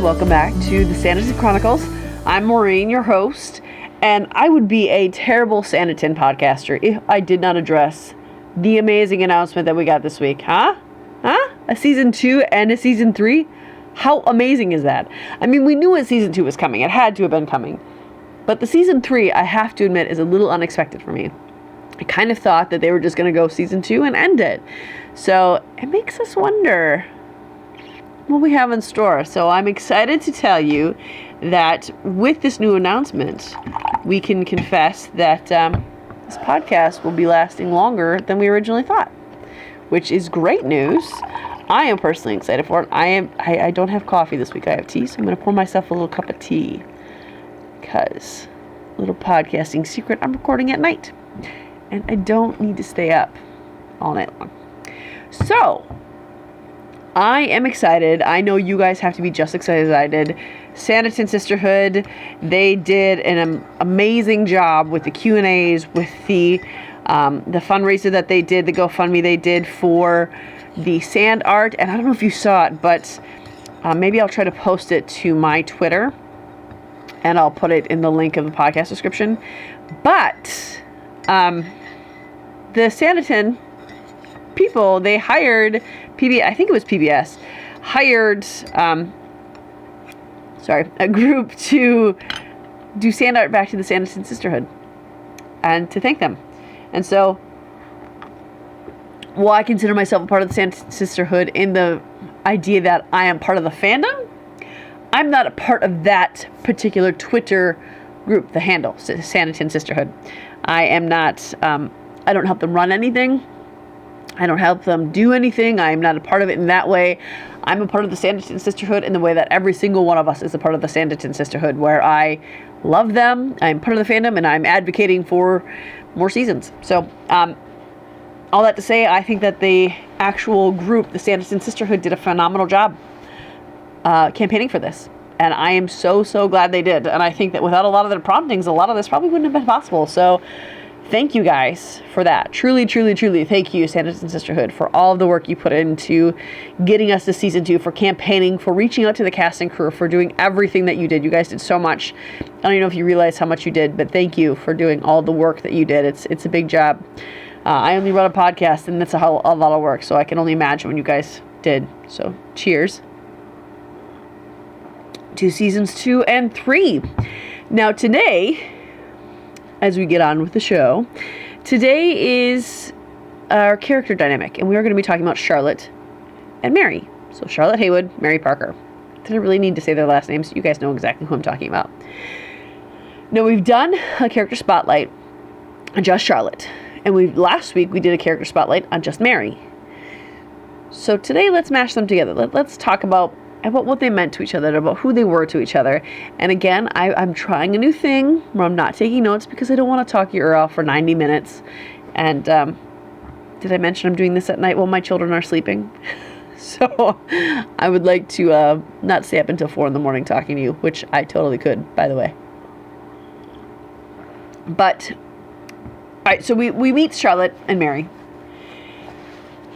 welcome back to the Sanditon Chronicles. I'm Maureen, your host, and I would be a terrible Sanditon podcaster if I did not address the amazing announcement that we got this week. Huh? A season 2 and a season 3? How amazing is that? I mean, we knew season 2 was coming. It had to have been coming. But the season 3, I have to admit, is a little unexpected for me. I kind of thought that they were just going to go season 2 and end it. So it makes us wonder what we have in store. So I'm excited to tell you that with this new announcement, we can confess that this podcast will be lasting longer than we originally thought, which is great news. I am personally excited for it. I don't have coffee this week. I have tea, so I'm going to pour myself a little cup of tea because, little podcasting secret, I'm recording at night and I don't need to stay up all night long. So I am excited. I know you guys have to be just excited as I did. Sanditon Sisterhood, they did an amazing job with the Q&As, with the fundraiser that they did, the GoFundMe they did for the sand art. And I don't know if you saw it, but maybe I'll try to post it to my Twitter, and I'll put it in the link of the podcast description. But the Sanditon people, they hired I think it was PBS, hired a group to do sand art back to the Sanditon Sisterhood and to thank them. And so, while I consider myself a part of the Sanditon Sisterhood in the idea that I am part of the fandom, I'm not a part of that particular Twitter group, the handle, Sanditon Sisterhood. I am not, I don't help them run anything. I don't help them do anything. I'm not a part of it in that way. I'm a part of the Sanditon Sisterhood in the way that every single one of us is a part of the Sanditon Sisterhood, where I love them, I'm part of the fandom, and I'm advocating for more seasons. So, all that to say, I think that the actual group, the Sanditon Sisterhood, did a phenomenal job campaigning for this. And I am so, so glad they did. And I think that without a lot of their promptings, a lot of this probably wouldn't have been possible. So, thank you guys for that. Truly, truly, truly, thank you, Sanditon Sisterhood, for all of the work you put into getting us to season 2, for campaigning, for reaching out to the cast and crew, for doing everything that you did. You guys did so much. I don't even know if you realize how much you did, but thank you for doing all the work that you did. It's a big job. I only run a podcast, and that's a lot of work, so I can only imagine what you guys did. So, cheers to seasons 2 and 3. Now, today, as we get on with the show, today is our character dynamic, and we are going to be talking about Charlotte and Mary. So Charlotte Heywood, Mary Parker. Didn't really need to say their last names. You guys know exactly who I'm talking about. Now, we've done a character spotlight on just Charlotte, and last week we did a character spotlight on just Mary. So today, let's mash them together. Let's talk about what they meant to each other, about who they were to each other. And again, I'm trying a new thing where I'm not taking notes because I don't want to talk your ear off for 90 minutes. And did I mention I'm doing this at night while my children are sleeping? So I would like to not stay up until 4 in the morning talking to you, which I totally could, by the way. But, all right, so we meet Charlotte and Mary.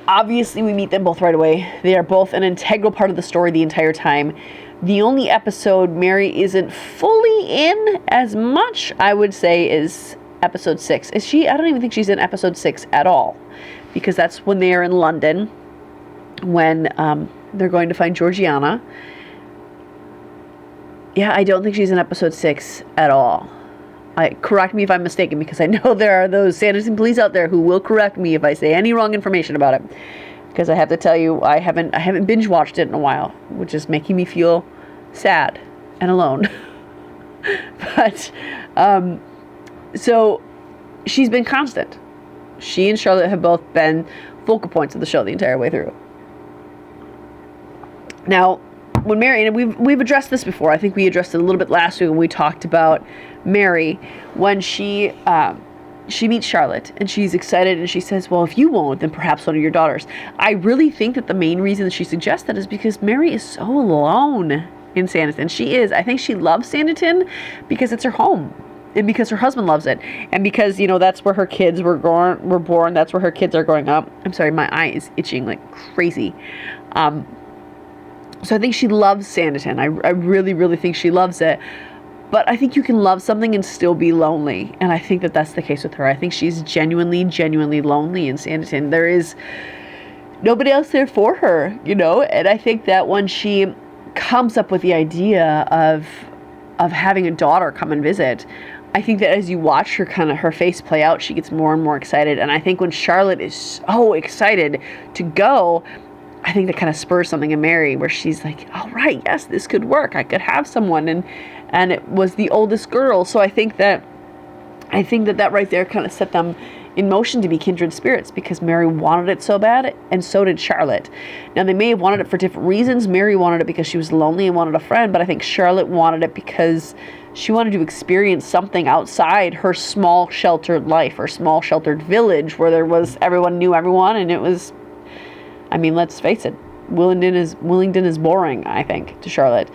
Obviously, we meet them both right away. They are both an integral part of the story the entire time. The only episode Mary isn't fully in as much, I would say, is episode 6. Is she? I don't even think she's in episode 6 at all, because that's when they are in London, when they're going to find Georgiana. Yeah, I don't think she's in episode 6 at all. Correct me if I'm mistaken, because I know there are those Sanditon police out there who will correct me if I say any wrong information about it. Because I have to tell you, I haven't binge watched it in a while, which is making me feel sad and alone. But so she's been constant. She and Charlotte have both been focal points of the show the entire way through. Now, when Mary, and we've addressed this before. I think we addressed it a little bit last week when we talked about Mary, when she meets Charlotte and she's excited and she says, well, if you won't, then perhaps one of your daughters. I really think that the main reason that she suggests that is because Mary is so alone in Sanditon. She is. I think she loves Sanditon because it's her home, and because her husband loves it, and because, that's where her kids were born. That's where her kids are growing up. I'm sorry, my eye is itching like crazy. So I think she loves Sanditon. I really, really think she loves it. But I think you can love something and still be lonely. And I think that that's the case with her. I think she's genuinely, genuinely lonely in Sanditon. There is nobody else there for her, you know? And I think that when she comes up with the idea of having a daughter come and visit, I think that as you watch her face play out, she gets more and more excited. And I think when Charlotte is so excited to go, I think that kind of spurs something in Mary where she's like, all right, yes, this could work. I could have someone. And it was the oldest girl. So I think that right there kind of set them in motion to be kindred spirits, because Mary wanted it so bad, and so did Charlotte. Now, they may have wanted it for different reasons. Mary wanted it because she was lonely and wanted a friend, but I think Charlotte wanted it because she wanted to experience something outside her small sheltered life, her small sheltered village, where everyone knew everyone, and it was, I mean, let's face it, Willingdon is boring, I think, to Charlotte.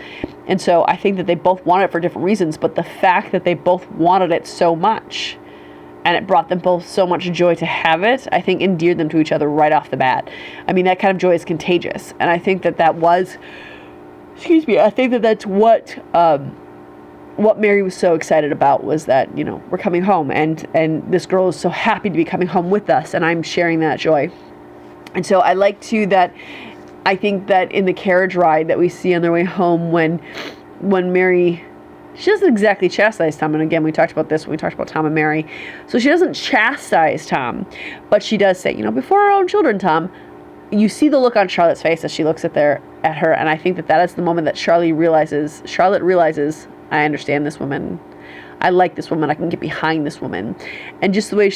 And so I think that they both wanted it for different reasons, but the fact that they both wanted it so much, and it brought them both so much joy to have it, I think endeared them to each other right off the bat. I mean, that kind of joy is contagious. And I think that I think that that's what Mary was so excited about, was that, you know, we're coming home, and this girl is so happy to be coming home with us, and I'm sharing that joy. And so I like too that I think that in the carriage ride that we see on their way home, when Mary, she doesn't exactly chastise Tom. And again, we talked about this when we talked about Tom and Mary. So she doesn't chastise Tom, but she does say, you know, before our own children, Tom. You see the look on Charlotte's face as she looks at her. And I think that is the moment that Charlotte realizes, I understand this woman. I like this woman. I can get behind this woman. And just the way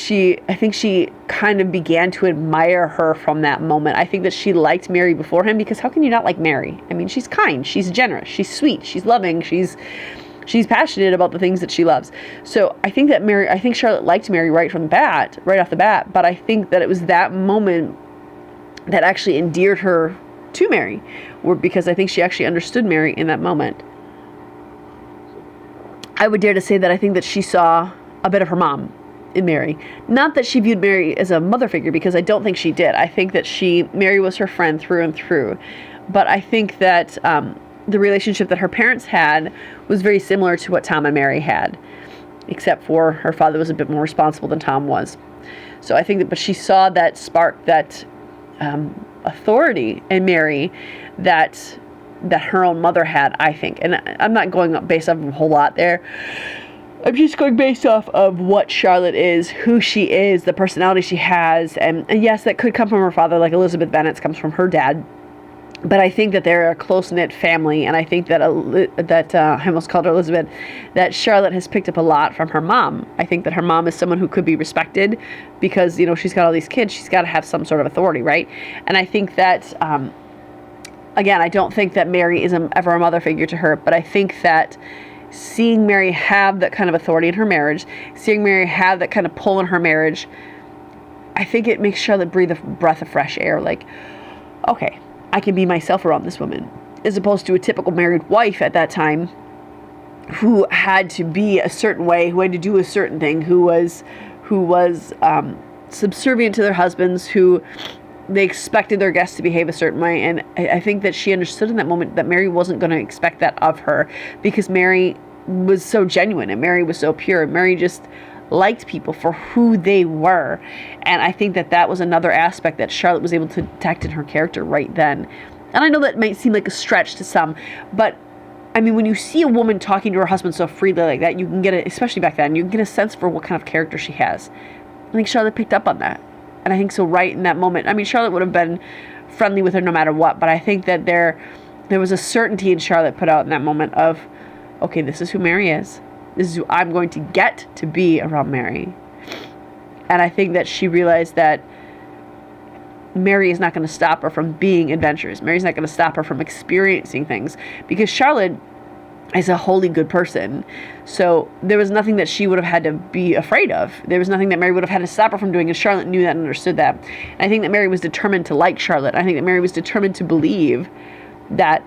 I think she kind of began to admire her from that moment. I think that she liked Mary before him, because how can you not like Mary? I mean, she's kind, she's generous, she's sweet, she's loving, she's passionate about the things that she loves. So I think Charlotte liked Mary right off the bat, but I think that it was that moment that actually endeared her to Mary, because I think she actually understood Mary in that moment. I would dare to say that I think that she saw a bit of her mom in Mary. Not that she viewed Mary as a mother figure, because I don't think she did. I think that Mary was her friend through and through. But I think that the relationship that her parents had was very similar to what Tom and Mary had, except for her father was a bit more responsible than Tom was. So I think but she saw that spark, that authority in Mary that her own mother had, I think. And I'm not going based off of a whole lot there. I'm just going based off of what Charlotte is, who she is, the personality she has. And yes, that could come from her father, like Elizabeth Bennet's comes from her dad. But I think that they're a close-knit family, and I think that I almost called her Elizabeth, that Charlotte has picked up a lot from her mom. I think that her mom is someone who could be respected, because, you know, she's got all these kids. She's got to have some sort of authority, right? And I think that, again, I don't think that Mary is ever a mother figure to her, but I think that seeing Mary have that kind of authority in her marriage, seeing Mary have that kind of pull in her marriage, I think it makes Charlotte breathe a breath of fresh air, like, okay, I can be myself around this woman, as opposed to a typical married wife at that time who had to be a certain way, who had to do a certain thing, who was subservient to their husbands, who they expected their guests to behave a certain way. And I think that she understood in that moment that Mary wasn't going to expect that of her, because Mary was so genuine and Mary was so pure. Mary just liked people for who they were. And I think that was another aspect that Charlotte was able to detect in her character right then. And I know that might seem like a stretch to some, but I mean, when you see a woman talking to her husband so freely like that, you can get especially back then, you can get a sense for what kind of character she has. I think Charlotte picked up on that. And I think so right in that moment, I mean, Charlotte would have been friendly with her no matter what, but I think that there was a certainty in Charlotte put out in that moment of, okay, this is who Mary is. This is who I'm going to get to be around Mary. And I think that she realized that Mary is not going to stop her from being adventurous. Mary's not going to stop her from experiencing things, because Charlotte is a wholly good person. So there was nothing that she would have had to be afraid of. There was nothing that Mary would have had to stop her from doing, and Charlotte knew that and understood that. And I think that Mary was determined to like Charlotte. I think that Mary was determined to believe that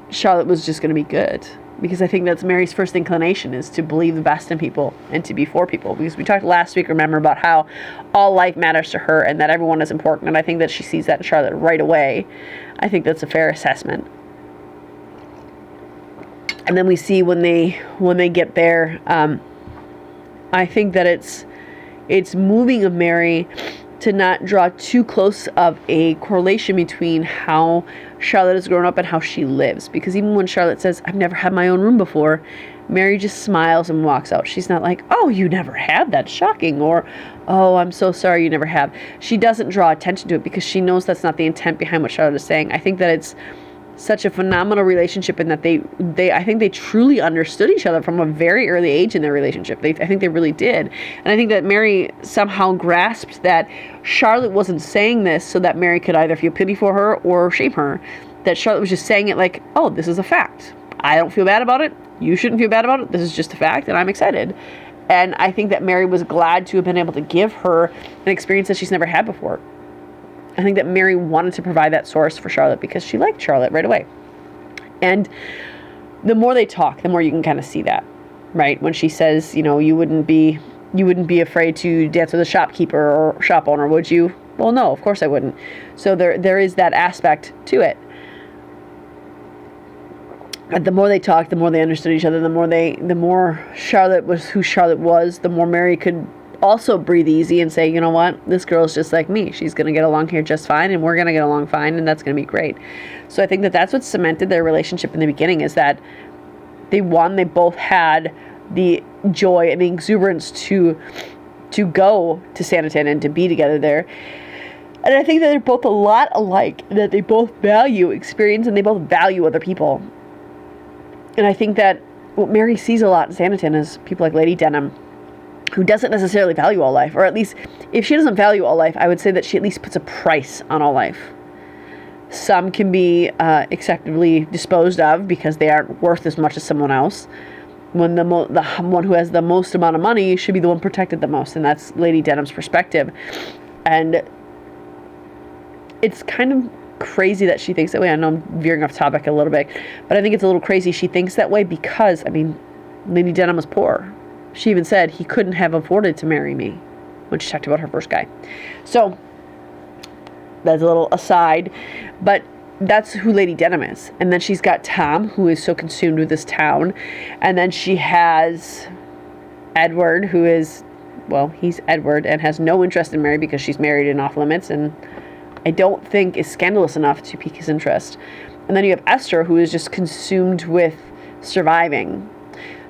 Charlotte was just going to be good. Because I think that's Mary's first inclination, is to believe the best in people and to be for people. Because we talked last week, remember, about how all life matters to her and that everyone is important. And I think that she sees that in Charlotte right away. I think that's a fair assessment. And then we see when they get there, I think that it's moving of Mary to not draw too close of a correlation between how Charlotte has grown up and how she lives. Because even when Charlotte says, I've never had my own room before, Mary just smiles and walks out. She's not like, oh, you never had? That's shocking. Or, oh, I'm so sorry you never have. She doesn't draw attention to it because she knows that's not the intent behind what Charlotte is saying. I think that it's such a phenomenal relationship in that I think they truly understood each other from a very early age in their relationship. I think they really did. And I think that Mary somehow grasped that Charlotte wasn't saying this so that Mary could either feel pity for her or shame her. That Charlotte was just saying it like, oh, this is a fact. I don't feel bad about it. You shouldn't feel bad about it. This is just a fact, and I'm excited. And I think that Mary was glad to have been able to give her an experience that she's never had before. I think that Mary wanted to provide that source for Charlotte because she liked Charlotte right away. And the more they talk, the more you can kind of see that, right? When she says, you wouldn't be afraid to dance with a shopkeeper or shop owner, would you? Well, no, of course I wouldn't. So there is that aspect to it. And the more they talked, the more they understood each other, the more Charlotte was who Charlotte was, the more Mary could also breathe easy and say, you know what, this girl's just like me. She's going to get along here just fine, and we're going to get along fine, and that's going to be great. So I think that that's what cemented their relationship in the beginning, is that they both had the joy and the exuberance to go to Sanditon and to be together there. And I think that they're both a lot alike, that they both value experience and they both value other people. And I think that what Mary sees a lot in Sanditon is people like Lady Denham, who doesn't necessarily value all life, or at least if she doesn't value all life, I would say that she at least puts a price on all life. Some can be acceptably disposed of because they aren't worth as much as someone else. When the one who has the most amount of money should be the one protected the most, and that's Lady Denham's perspective. And it's kind of crazy that she thinks that way. I know I'm veering off topic a little bit, but I think it's a little crazy she thinks that way because, Lady Denham was poor. She even said he couldn't have afforded to marry me when she talked about her first guy. So that's a little aside, but that's who Lady Denham is. And then she's got Tom, who is so consumed with this town. And then she has Edward, who is, he's Edward and has no interest in Mary because she's married and off limits, and I don't think is scandalous enough to pique his interest. And then you have Esther, who is just consumed with surviving.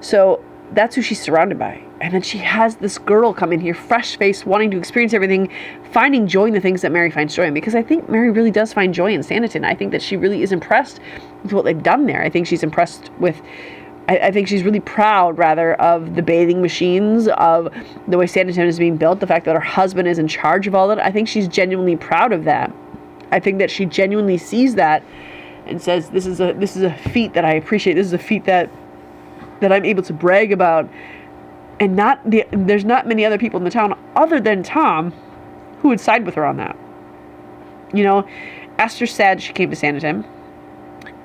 So that's who she's surrounded by. And then she has this girl come in here, fresh-faced, wanting to experience everything, finding joy in the things that Mary finds joy in. Because I think Mary really does find joy in Sanditon. I think that she really is impressed with what they've done there. I think she's impressed with, I think she's really proud, rather, of the bathing machines, of the way Sanditon is being built, the fact that her husband is in charge of all of it. I think she's genuinely proud of that. I think that she genuinely sees that and says, this is a feat that I appreciate. This is a feat that I'm able to brag about. And there's not many other people in the town other than Tom who would side with her on that. Esther's sad she came to Sanditon.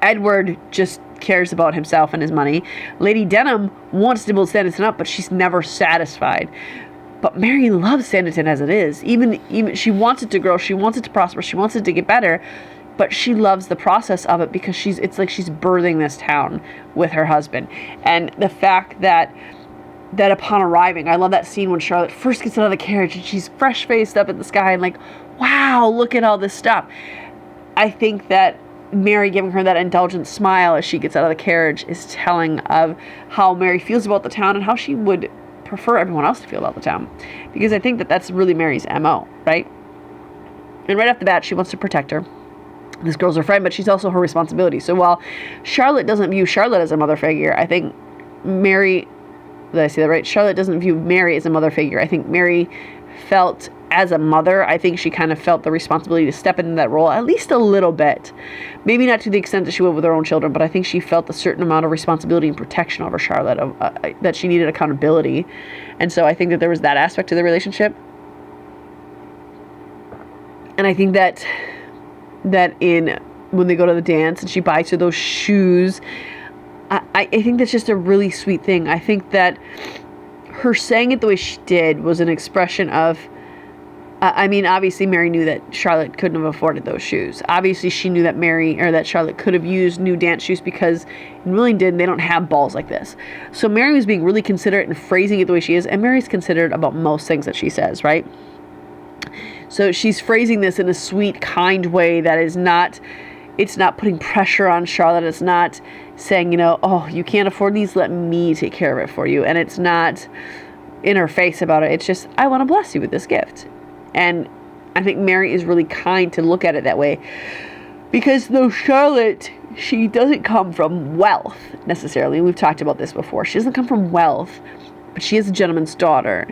Edward just cares about himself and his money. Lady Denham wants to build Sanditon up, but she's never satisfied. But Mary loves Sanditon as it is. Even she wants it to grow, she wants it to prosper, she wants it to get better. But she loves the process of it because it's like she's birthing this town with her husband. And the fact that upon arriving, I love that scene when Charlotte first gets out of the carriage and she's fresh-faced up at the sky and like, wow, look at all this stuff. I think that Mary giving her that indulgent smile as she gets out of the carriage is telling of how Mary feels about the town and how she would prefer everyone else to feel about the town. Because I think that that's really Mary's MO, right? And right off the bat, she wants to protect her. This girl's her friend, but she's also her responsibility. So while Charlotte doesn't view Charlotte as a mother figure, I think Mary, did I say that right? Charlotte doesn't view Mary as a mother figure. I think Mary felt as a mother, I think she kind of felt the responsibility to step into that role at least a little bit. Maybe not to the extent that she would with her own children, but I think she felt a certain amount of responsibility and protection over Charlotte, that she needed accountability. And so I think that there was that aspect to the relationship. And I think that when they go to the dance and she buys her those shoes, I think that's just a really sweet thing. I think that her saying it the way she did was an expression of I mean, obviously Mary knew that Charlotte couldn't have afforded those shoes. Obviously she knew that that Charlotte could have used new dance shoes, because in Willingdon they don't have balls like this. So Mary was being really considerate and phrasing it the way she is, and Mary's considerate about most things that she says, right? So she's phrasing this in a sweet, kind way that is not, it's not putting pressure on Charlotte. It's not saying, oh, you can't afford these, let me take care of it for you. And it's not in her face about it. It's just, I want to bless you with this gift. And I think Mary is really kind to look at it that way, because though Charlotte, she doesn't come from wealth necessarily. We've talked about this before. She doesn't come from wealth, but she is a gentleman's daughter.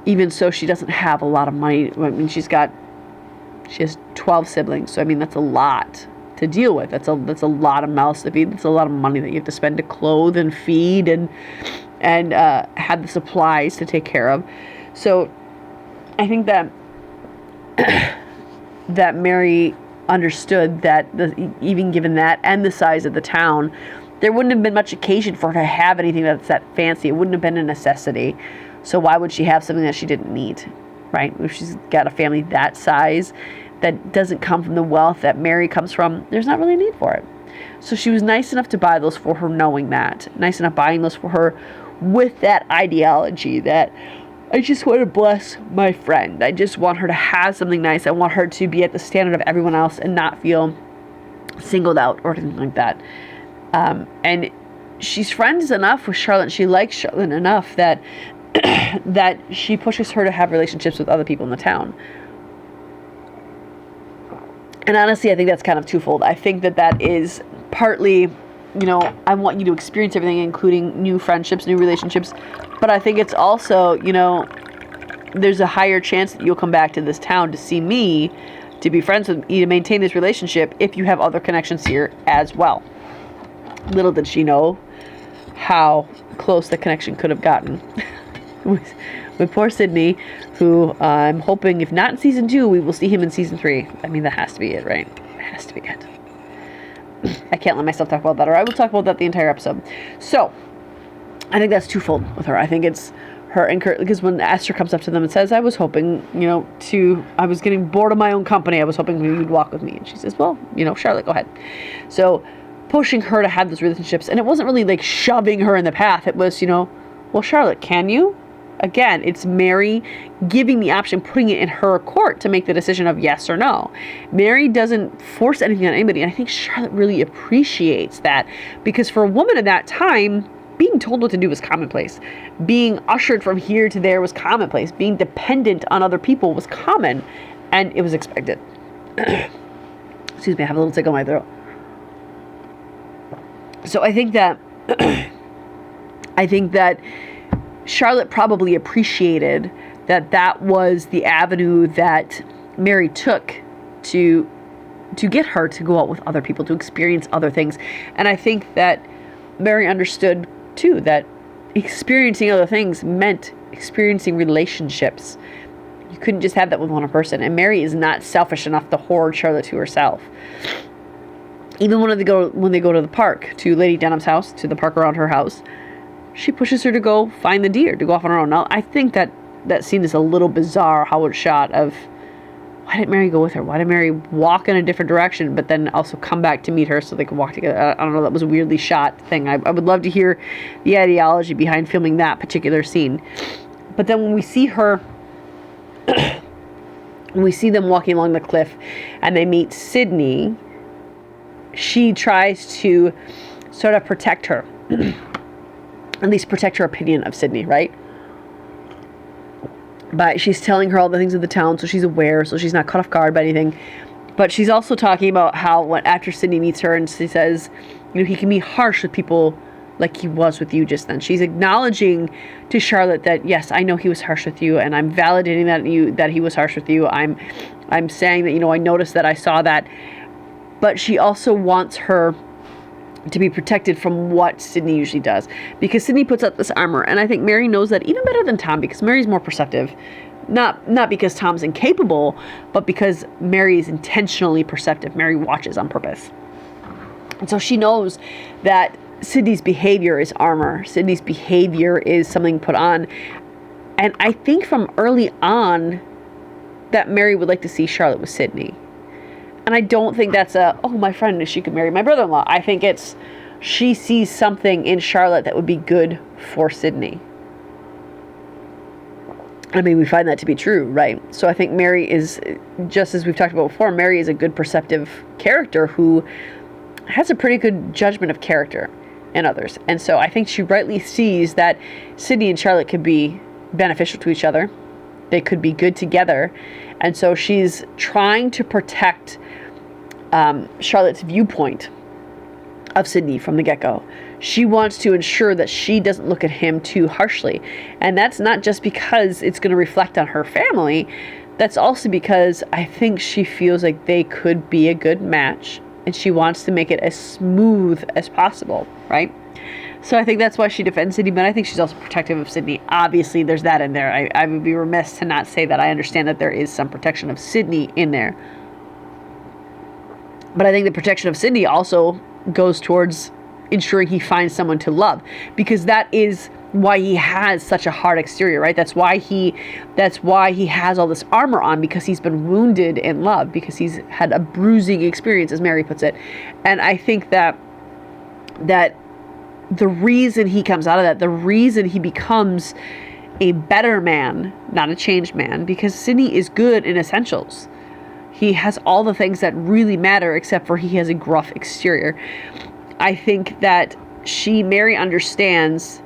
Even so, she doesn't have a lot of money. I mean, she has 12 siblings. So, I mean, that's a lot to deal with. That's a lot of mouths to feed. That's a lot of money that you have to spend to clothe and feed and have the supplies to take care of. So I think that that Mary understood that even given that and the size of the town, there wouldn't have been much occasion for her to have anything that's that fancy. It wouldn't have been a necessity. So why would she have something that she didn't need, right? If she's got a family that size that doesn't come from the wealth that Mary comes from, there's not really a need for it. So she was nice enough to buy those for her, knowing that. Nice enough buying those for her with that ideology that I just want to bless my friend. I just want her to have something nice. I want her to be at the standard of everyone else and not feel singled out or anything like that. And she's friends enough with Charlotte. She likes Charlotte enough that that she pushes her to have relationships with other people in the town. And honestly, I think that's kind of twofold. I think that is partly, I want you to experience everything, including new friendships, new relationships. But I think it's also, there's a higher chance that you'll come back to this town to see me, to be friends with me, to maintain this relationship if you have other connections here as well. Little did she know how close the connection could have gotten with poor Sydney, who I'm hoping, if not in season 2, we will see him in season 3. I mean, that has to be it, right? It has to be it. I can't let myself talk about that, or I will talk about that the entire episode. So, I think that's twofold with her. I think it's her, because when Esther comes up to them and says, I was hoping, I was getting bored of my own company. I was hoping you'd walk with me. And she says, well, Charlotte, go ahead. So, pushing her to have those relationships. And it wasn't really like shoving her in the path. It was, well, Charlotte, can you? Again, it's Mary giving the option, putting it in her court to make the decision of yes or no. Mary doesn't force anything on anybody. And I think Charlotte really appreciates that, because for a woman at that time, being told what to do was commonplace. Being ushered from here to there was commonplace. Being dependent on other people was common, and it was expected. Excuse me, I have a little tickle in my throat. So I think that Charlotte probably appreciated that was the avenue that Mary took to get her to go out with other people, to experience other things. And I think that Mary understood too that experiencing other things meant experiencing relationships. You couldn't just have that with one person. And Mary is not selfish enough to hoard Charlotte to herself. Even when they go to the park, to Lady Denham's house, to the park around her house, she pushes her to go find the deer, to go off on her own. Now, I think that scene is a little bizarre, how it's shot, of why didn't Mary go with her? Why did Mary walk in a different direction, but then also come back to meet her so they could walk together? I don't know, that was a weirdly shot thing. I would love to hear the ideology behind filming that particular scene. But then when we see her, when we see them walking along the cliff and they meet Sydney, she tries to sort of protect her. At least protect her opinion of Sydney, right? But she's telling her all the things of the town, so she's aware, so she's not caught off guard by anything. But she's also talking about how after Sydney meets her and she says, he can be harsh with people like he was with you just then. She's acknowledging to Charlotte that, yes, I know he was harsh with you, and I'm validating that he was harsh with you. I'm saying that, I noticed that, I saw that. But she also wants her to be protected from what Sydney usually does, because Sydney puts up this armor, and I think Mary knows that even better than Tom, because Mary's more perceptive, not because Tom's incapable, but because Mary is intentionally perceptive. Mary watches on purpose, and so she knows that Sydney's behavior is armor. Sydney's behavior is something put on, and I think from early on, that Mary would like to see Charlotte with Sydney. And I don't think that's my friend, she could marry my brother-in-law. I think it's, she sees something in Charlotte that would be good for Sydney. I mean, we find that to be true, right? So I think Mary is, just as we've talked about before, Mary is a good perceptive character who has a pretty good judgment of character in others. And so I think she rightly sees that Sydney and Charlotte could be beneficial to each other. They could be good together. And so she's trying to protect Charlotte's viewpoint of Sydney from the get-go. She wants to ensure that she doesn't look at him too harshly. And that's not just because it's going to reflect on her family. That's also because I think she feels like they could be a good match. And she wants to make it as smooth as possible, right? So I think that's why she defends Sydney, but I think she's also protective of Sydney. Obviously, there's that in there. I would be remiss to not say that I understand that there is some protection of Sydney in there. But I think the protection of Sydney also goes towards ensuring he finds someone to love, because that is why he has such a hard exterior, right? That's why he has all this armor on, because he's been wounded in love, because he's had a bruising experience, as Mary puts it. And I think that the reason he comes out of that, the reason he becomes a better man, not a changed man, because Sydney is good in essentials. He has all the things that really matter, except for he has a gruff exterior. I think that Mary understands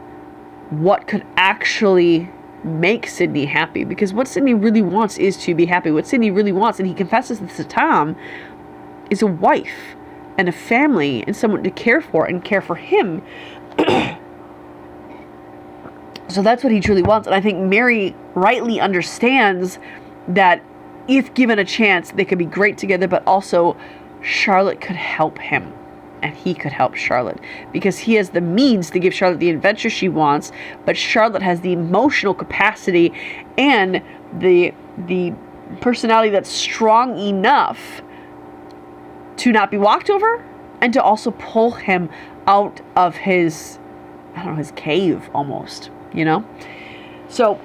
what could actually make Sydney happy, because what Sydney really wants is to be happy. What Sydney really wants, and he confesses this to Tom, is a wife and a family and someone to care for and care for him. So that's what he truly wants. And I think Mary rightly understands that if given a chance, they could be great together, but also Charlotte could help him and he could help Charlotte, because he has the means to give Charlotte the adventure she wants, but Charlotte has the emotional capacity and the personality that's strong enough to not be walked over, and to also pull him out of his cave almost, you know? So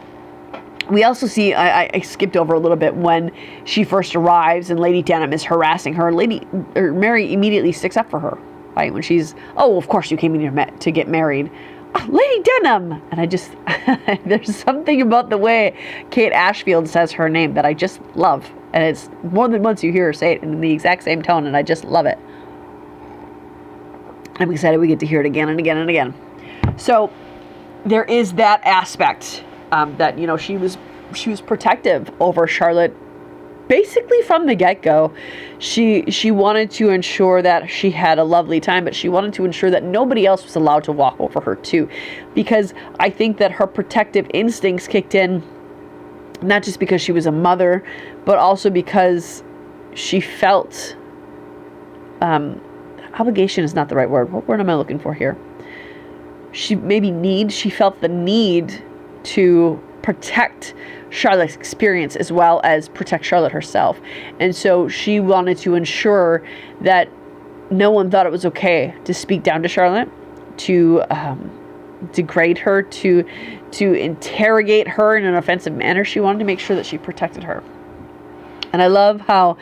we also see, I skipped over a little bit when she first arrives and Lady Denham is harassing her. Mary immediately sticks up for her, right? When she's, of course you came in here to get married. Oh, Lady Denham! And I just, there's something about the way Kate Ashfield says her name that I just love. And it's more than once you hear her say it in the exact same tone, and I just love it. I'm excited we get to hear it again and again and again. So there is that aspect that, you know, she was protective over Charlotte basically from the get-go. She wanted to ensure that she had a lovely time, but she wanted to ensure that nobody else was allowed to walk over her too, because I think that her protective instincts kicked in, not just because she was a mother, but also because she felt obligation is not the right word. What word am I looking for here? She felt the need to protect Charlotte's experience as well as protect Charlotte herself. And so she wanted to ensure that no one thought it was okay to speak down to Charlotte, to degrade her, to interrogate her in an offensive manner. She wanted to make sure that she protected her. And I love how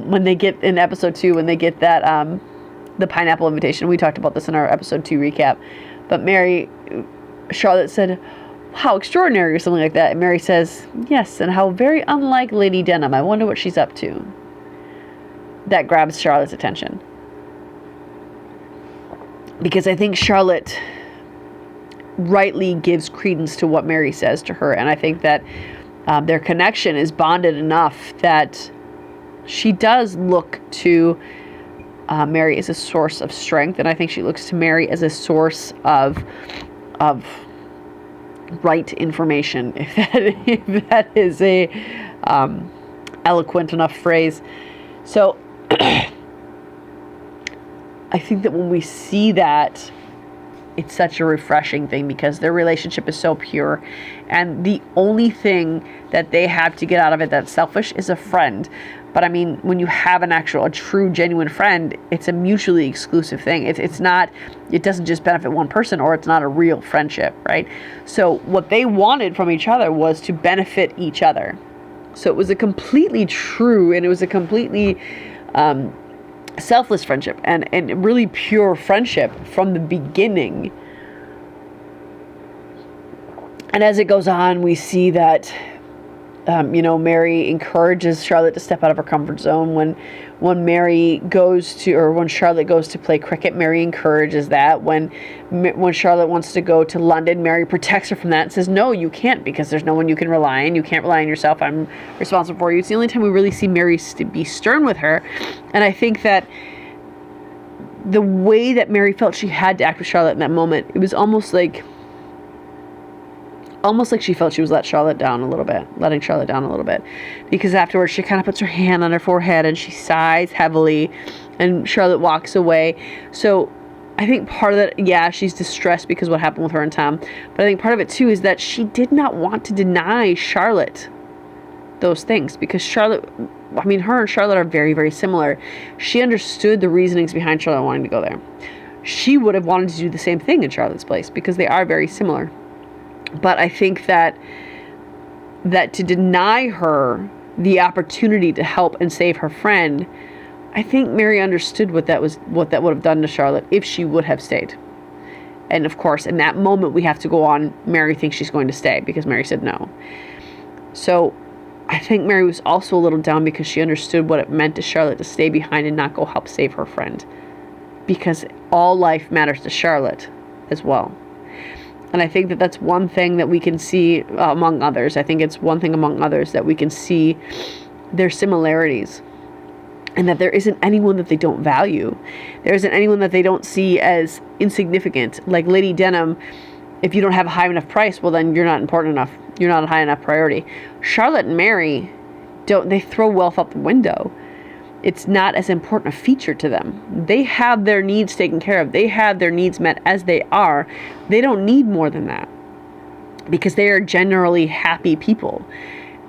when they get in episode 2, when they get that the pineapple invitation, we talked about this in our episode 2 recap, but Charlotte said, "How extraordinary," or something like that. And Mary says, "Yes, and how very unlike Lady Denham. I wonder what she's up to." That grabs Charlotte's attention, because I think Charlotte rightly gives credence to what Mary says to her, and I think that their connection is bonded enough that she does look to Mary as a source of strength, and I think she looks to Mary as a source of right information, if that is a eloquent enough phrase. So I think that when we see that, it's such a refreshing thing, because their relationship is so pure, and the only thing that they have to get out of it that's selfish is a friend. But I mean, when you have a true, genuine friend, it's a mutually exclusive thing. It doesn't just benefit one person, or it's not a real friendship, right? So what they wanted from each other was to benefit each other. So it was a completely true, and it was a completely selfless friendship, and really pure friendship from the beginning. And as it goes on, we see that, Mary encourages Charlotte to step out of her comfort zone. When Charlotte goes to play cricket, Mary encourages that. When Charlotte wants to go to London, Mary protects her from that and says, no, you can't, because there's no one you can rely on. You can't rely on yourself. I'm responsible for you. It's the only time we really see Mary be stern with her. And I think that the way that Mary felt she had to act with Charlotte in that moment, it was almost like she felt she was letting Charlotte down a little bit, because afterwards she kind of puts her hand on her forehead and she sighs heavily, and Charlotte walks away. So I think part of that, she's distressed because of what happened with her and Tom, but I think part of it too is that she did not want to deny Charlotte those things, because her and Charlotte are very, very similar. She understood the reasonings behind Charlotte wanting to go there. She would have wanted to do the same thing in Charlotte's place, because they are very similar. But I think that to deny her the opportunity to help and save her friend, I think Mary understood what that would have done to Charlotte if she would have stayed. And of course, in that moment, we have to go on, Mary thinks she's going to stay because Mary said no. So I think Mary was also a little down because she understood what it meant to Charlotte to stay behind and not go help save her friend, because all life matters to Charlotte as well. And I think that that's one thing that we can see among others. I think it's one thing among others that we can see their similarities, and that there isn't anyone that they don't value. There isn't anyone that they don't see as insignificant. Like Lady Denham, if you don't have a high enough price, well, then you're not important enough. You're not a high enough priority. Charlotte and Mary, they throw wealth out the window. It's not as important a feature to them. They have their needs taken care of. They have their needs met as they are. They don't need more than that, because they are generally happy people,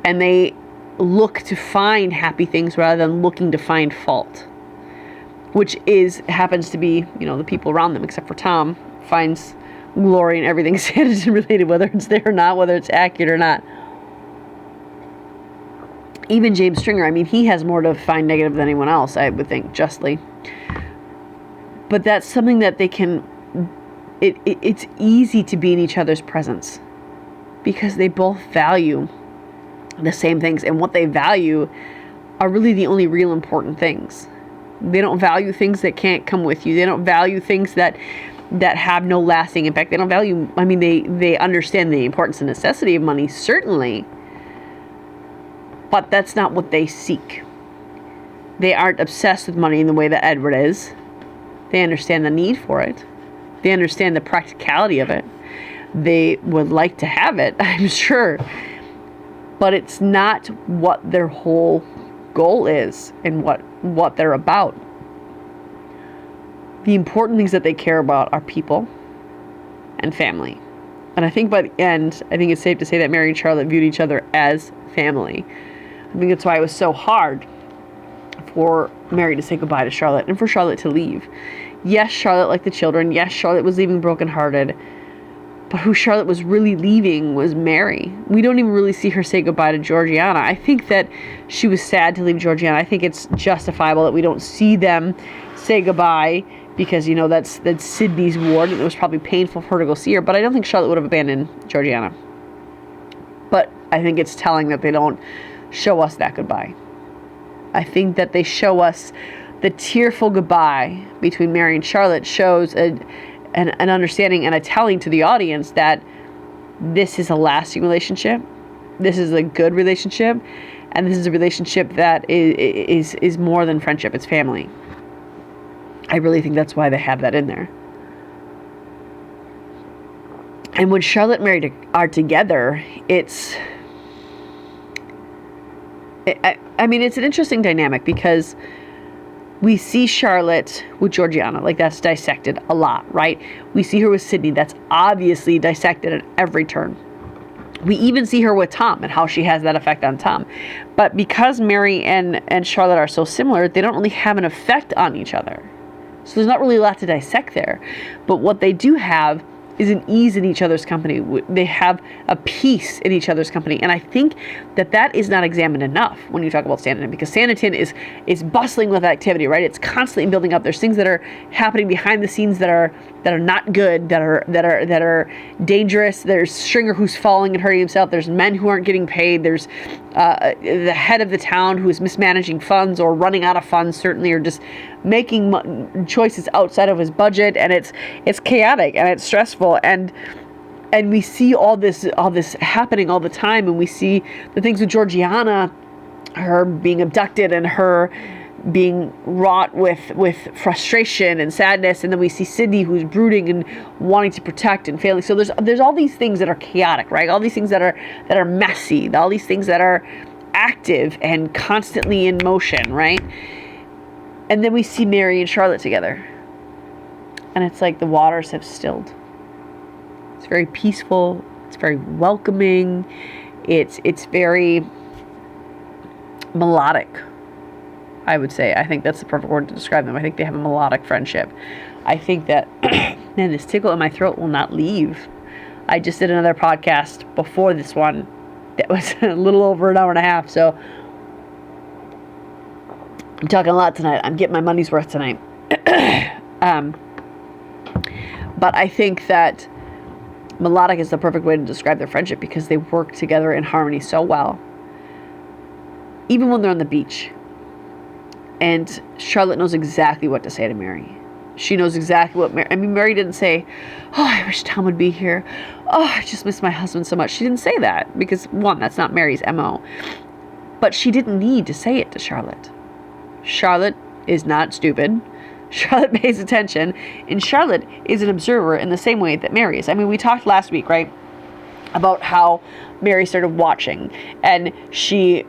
and they look to find happy things rather than looking to find fault, which happens to be, the people around them, except for Tom, finds glory in everything Sanditon related, whether it's there or not, whether it's accurate or not. Even James Stringer, he has more to find negative than anyone else, I would think, justly. But that's something that they can, it's easy to be in each other's presence, because they both value the same things, and what they value are really the only real important things. They don't value things that can't come with you. They don't value things that have no lasting impact. They don't value, they understand the importance and necessity of money, certainly, but that's not what they seek. They aren't obsessed with money in the way that Edward is. They understand the need for it. They understand the practicality of it. They would like to have it, I'm sure. But it's not what their whole goal is and what they're about. The important things that they care about are people and family. And I think by the end, I think it's safe to say that Mary and Charlotte viewed each other as family. I think that's why it was so hard for Mary to say goodbye to Charlotte and for Charlotte to leave. Yes, Charlotte liked the children. Yes, Charlotte was leaving brokenhearted. But who Charlotte was really leaving was Mary. We don't even really see her say goodbye to Georgiana. I think that she was sad to leave Georgiana. I think it's justifiable that we don't see them say goodbye, because, that's Sydney's ward, and it was probably painful for her to go see her. But I don't think Charlotte would have abandoned Georgiana. But I think it's telling that they don't show us that goodbye. I think that they show us the tearful goodbye between Mary and Charlotte shows an understanding and a telling to the audience that this is a lasting relationship. This is a good relationship. And this is a relationship that is more than friendship. It's family. I really think that's why they have that in there. And when Charlotte and Mary are together, it's an interesting dynamic, because we see Charlotte with Georgiana, like that's dissected a lot, right? We see her with Sydney, that's obviously dissected at every turn. We even see her with Tom and how she has that effect on Tom. But because Mary and Charlotte are so similar, they don't really have an effect on each other. So there's not really a lot to dissect there. But what they do have an ease in each other's company. They have a peace in each other's company. And I think that is not examined enough when you talk about Sanditon, because Sanditon is bustling with activity, right? It's constantly building up. There's things that are happening behind the scenes that are not good, that are dangerous. There's Stringer who's falling and hurting himself. There's men who aren't getting paid. There's the head of the town who is mismanaging funds or running out of funds, certainly, or just making choices outside of his budget. And it's chaotic and it's stressful, and we see all this happening all the time. And we see the things with Georgiana, her being abducted and her being wrought with frustration and sadness. And then we see Sydney, who's brooding and wanting to protect and failing. So there's all these things that are chaotic, right? All these things that are messy, all these things that are active and constantly in motion, right? And then we see Mary and Charlotte together, and it's like the waters have stilled. It's very peaceful. It's very welcoming. It's very melodic, I would say. I think that's the perfect word to describe them. I think they have a melodic friendship. I think that, man, this tickle in my throat will not leave. I just did another podcast before this one that was a little over an hour and a half, so I'm talking a lot tonight. I'm getting my money's worth tonight. But I think that melodic is the perfect way to describe their friendship, because they work together in harmony so well. Even when they're on the beach. And Charlotte knows exactly what to say to Mary. She knows exactly what Mary didn't say, "Oh, I wish Tom would be here. Oh, I just miss my husband so much." She didn't say that because, one, that's not Mary's MO. But she didn't need to say it to Charlotte. Charlotte is not stupid. Charlotte pays attention. And Charlotte is an observer in the same way that Mary is. I mean, we talked last week, right, about how Mary started watching. And she,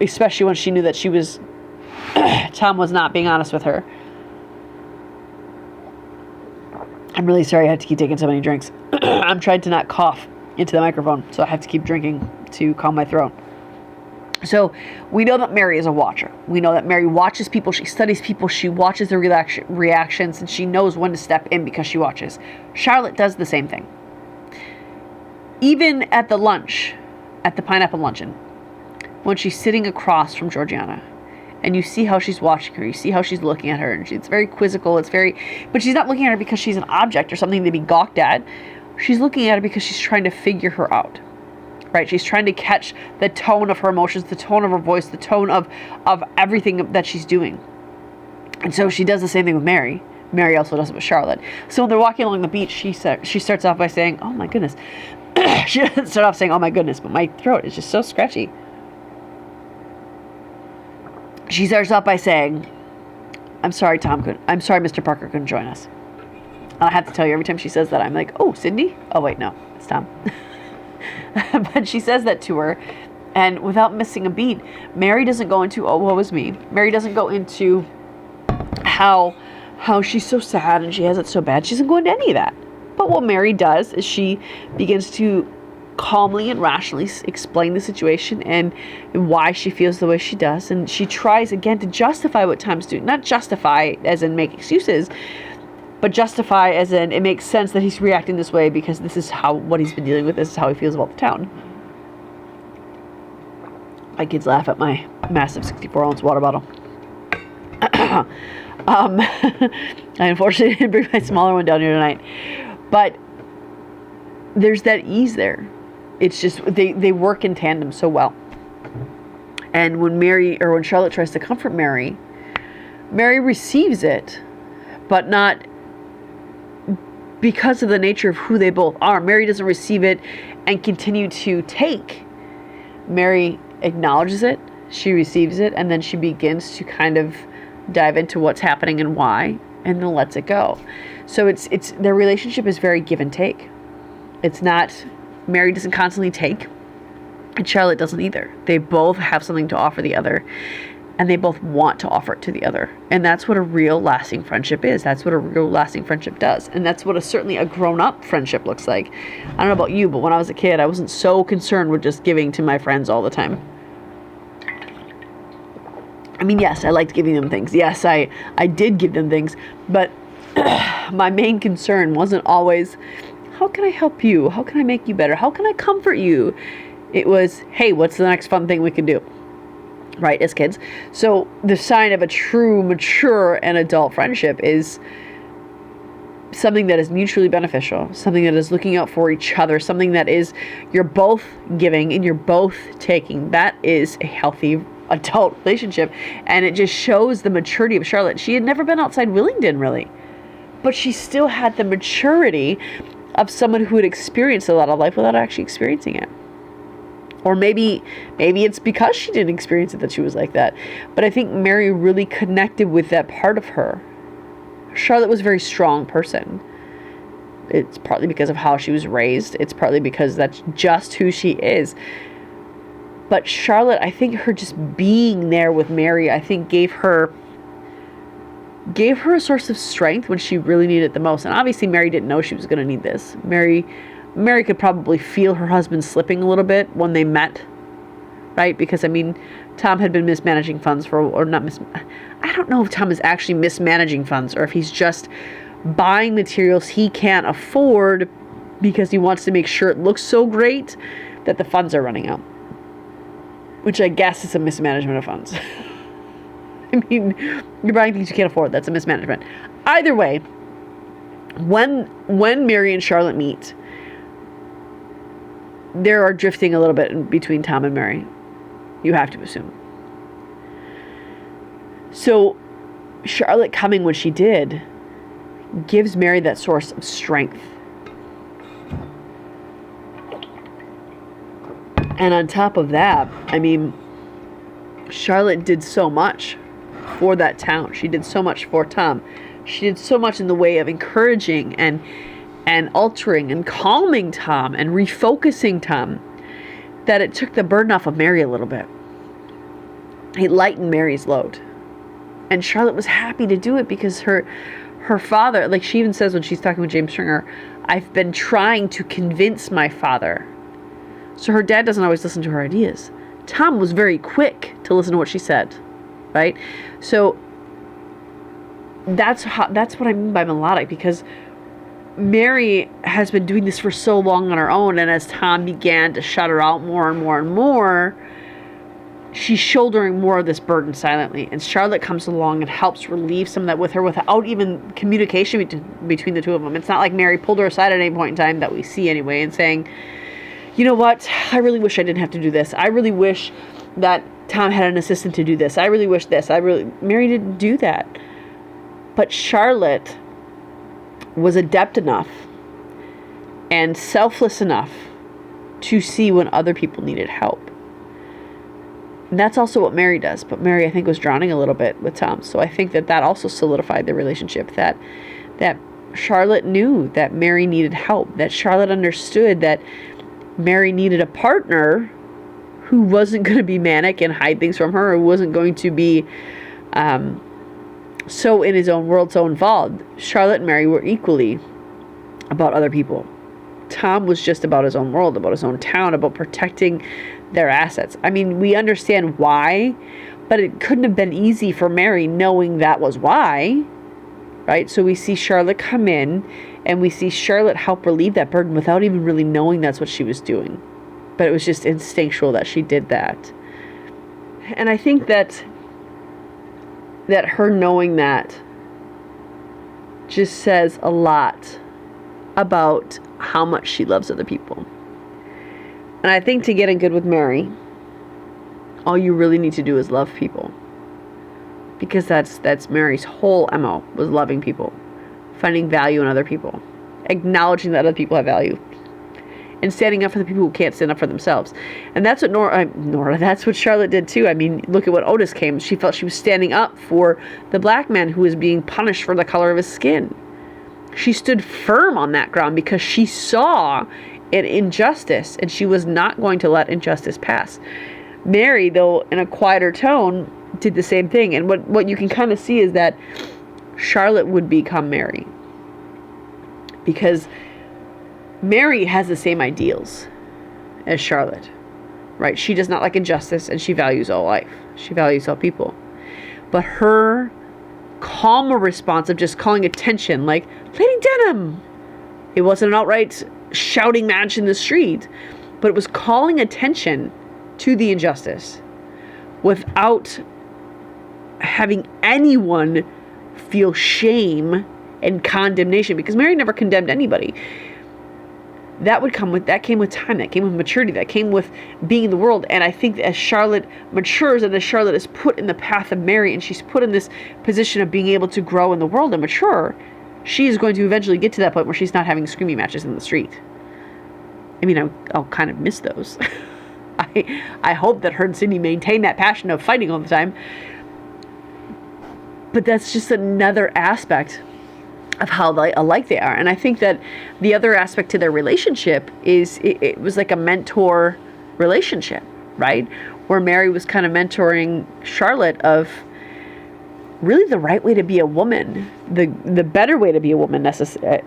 especially when she knew that Tom was not being honest with her. I'm really sorry I have to keep taking so many drinks. I'm trying to not cough into the microphone, so I have to keep drinking to calm my throat. So we know that Mary is a watcher. We know that Mary watches people. She studies people. She watches their reactions, and she knows when to step in because she watches. Charlotte does the same thing. Even at the lunch, at the pineapple luncheon, when she's sitting across from Georgiana, and you see how she's watching her, you see how she's looking at her, and it's very quizzical, but she's not looking at her because she's an object or something to be gawked at. She's looking at her because she's trying to figure her out, right? She's trying to catch the tone of her emotions, the tone of her voice, the tone of everything that she's doing. And so she does the same thing with Mary. Mary also does it with Charlotte. So when they're walking along the beach, she starts off by saying, "Oh my goodness." She doesn't start off saying, "Oh my goodness," but my throat is just so scratchy. She starts off by saying, I'm sorry Mr. Parker couldn't join us." I have to tell you, every time she says that, I'm like, "Oh, Sydney? Oh, wait, no, it's Tom." But she says that to her, and without missing a beat, Mary doesn't go into, "Oh, woe is me." Mary doesn't go into how she's so sad and she has it so bad. She doesn't go into any of that. But what Mary does is she begins to calmly and rationally explain the situation and why she feels the way she does. And she tries again to justify what Tom's doing. Not justify as in make excuses, but justify as in it makes sense that he's reacting this way because this is what he's been dealing with. This is how he feels about the town. My kids laugh at my massive 64-ounce water bottle. I unfortunately didn't bring my smaller one down here tonight. But there's that ease there. It's just, they work in tandem so well. And when Charlotte tries to comfort Mary, Mary receives it, but not because of the nature of who they both are. Mary doesn't receive it and continue to take. Mary acknowledges it, she receives it, and then she begins to kind of dive into what's happening and why, and then lets it go. So it's their relationship is very give and take. It's not, Mary doesn't constantly take, and Charlotte doesn't either. They both have something to offer the other, and they both want to offer it to the other. And that's what a real lasting friendship is. That's what a real lasting friendship does. And that's what certainly a grown-up friendship looks like. I don't know about you, but when I was a kid, I wasn't so concerned with just giving to my friends all the time. I mean, yes, I liked giving them things. Yes, I did give them things, but my main concern wasn't always how can I help you? How can I make you better? How can I comfort you? It was, hey, what's the next fun thing we can do? Right, as kids. So the sign of a true, mature, and adult friendship is something that is mutually beneficial, something that is looking out for each other, something that is you're both giving and you're both taking. That is a healthy adult relationship, and it just shows the maturity of Charlotte. She had never been outside Willingdon, really, but she still had the maturity of someone who had experienced a lot of life without actually experiencing it. Or maybe it's because she didn't experience it that she was like that. But I think Mary really connected with that part of her. Charlotte was a very strong person. It's partly because of how she was raised. It's partly because that's just who she is. But Charlotte, I think her just being there with Mary, I think gave her a source of strength when she really needed it the most. And obviously Mary didn't know she was going to need this. Mary could probably feel her husband slipping a little bit when they met, right? Because, I mean, Tom had been mismanaging funds I don't know if Tom is actually mismanaging funds or if he's just buying materials he can't afford because he wants to make sure it looks so great that the funds are running out. Which I guess is a mismanagement of funds. I mean, you're buying things you can't afford. That's a mismanagement. Either way, when Mary and Charlotte meet, there are drifting a little bit in between Tom and Mary. You have to assume. So Charlotte coming when she did gives Mary that source of strength. And on top of that, I mean, Charlotte did so much for that town. She did so much for Tom. She did so much in the way of encouraging and altering and calming Tom and refocusing Tom that it took the burden off of Mary a little bit. It lightened Mary's load. And Charlotte was happy to do it because her father, like she even says when she's talking with James Stringer, I've been trying to convince my father. So her dad doesn't always listen to her ideas. Tom was very quick to listen to what she said, right? So that's what I mean by melodic, because Mary has been doing this for so long on her own, and as Tom began to shut her out more and more and more, she's shouldering more of this burden silently. And Charlotte comes along and helps relieve some of that with her without even communication between the two of them. It's not like Mary pulled her aside at any point in time that we see anyway and saying, you know what, I really wish I didn't have to do this. I really wish that Tom had an assistant to do this. I really wish this. Mary didn't do that. But Charlotte was adept enough and selfless enough to see when other people needed help. And that's also what Mary does. But Mary, I think, was drowning a little bit with Tom. So I think that also solidified the relationship, that Charlotte knew that Mary needed help, that Charlotte understood that Mary needed a partner who wasn't going to be manic and hide things from her, or wasn't going to be so in his own world, so involved. Charlotte and Mary were equally about other people. Tom was just about his own world, about his own town, about protecting their assets. I mean, we understand why, but it couldn't have been easy for Mary knowing that was why, right? So we see Charlotte come in, and we see Charlotte help relieve that burden without even really knowing that's what she was doing. But it was just instinctual that she did that. And I think that her knowing that just says a lot about how much she loves other people. And I think to get in good with Mary, all you really need to do is love people. Because that's Mary's whole MO, was loving people, finding value in other people, acknowledging that other people have value, and standing up for the people who can't stand up for themselves. And that's what Nora, that's what Charlotte did too. I mean, look at what Otis came. She felt she was standing up for the black man who was being punished for the color of his skin. She stood firm on that ground because she saw an injustice, and she was not going to let injustice pass. Mary, though, in a quieter tone, did the same thing. And what you can kind of see is that Charlotte would become Mary, because Mary has the same ideals as Charlotte, right? She does not like injustice, and she values all life. She values all people. But her calmer response of just calling attention, like, Lady Denham, It wasn't an outright shouting match in the street, but it was calling attention to the injustice without having anyone feel shame and condemnation, because Mary never condemned anybody. That came with time, that came with maturity, that came with being in the world. And I think that as Charlotte matures and as Charlotte is put in the path of Mary and she's put in this position of being able to grow in the world and mature, she is going to eventually get to that point where she's not having screaming matches in the street. I mean, I'll kind of miss those. I hope that her and Sydney maintain that passion of fighting all the time. But that's just another aspect of how alike they are. And I think that the other aspect to their relationship is it was like a mentor relationship, right? Where Mary was kind of mentoring Charlotte of really the right way to be a woman, the better way to be a woman,